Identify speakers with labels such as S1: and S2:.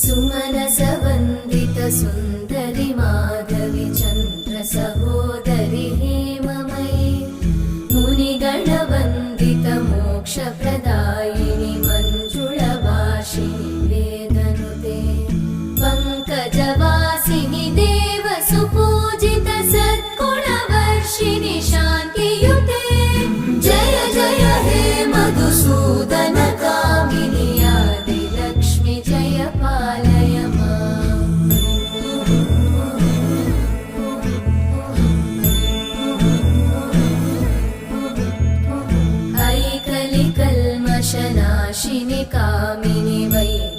S1: सुमनसवन्दित सुन्दरि माधवि चन्द्र सहोदरि हेममयि मुनिगणवन्दित मोक्षप्रदायिनि मञ्जुळभाषिणि वेदनुते पङ्कजवासिनि देवसुपूजित सद्गुणवर्षिणि शान्तियुते जय जय हे मधुसूदन कामिनि आदिलक्ष्मि जय पालय माम्। ऐकलिकल्मषनाशिनि कामिनि वै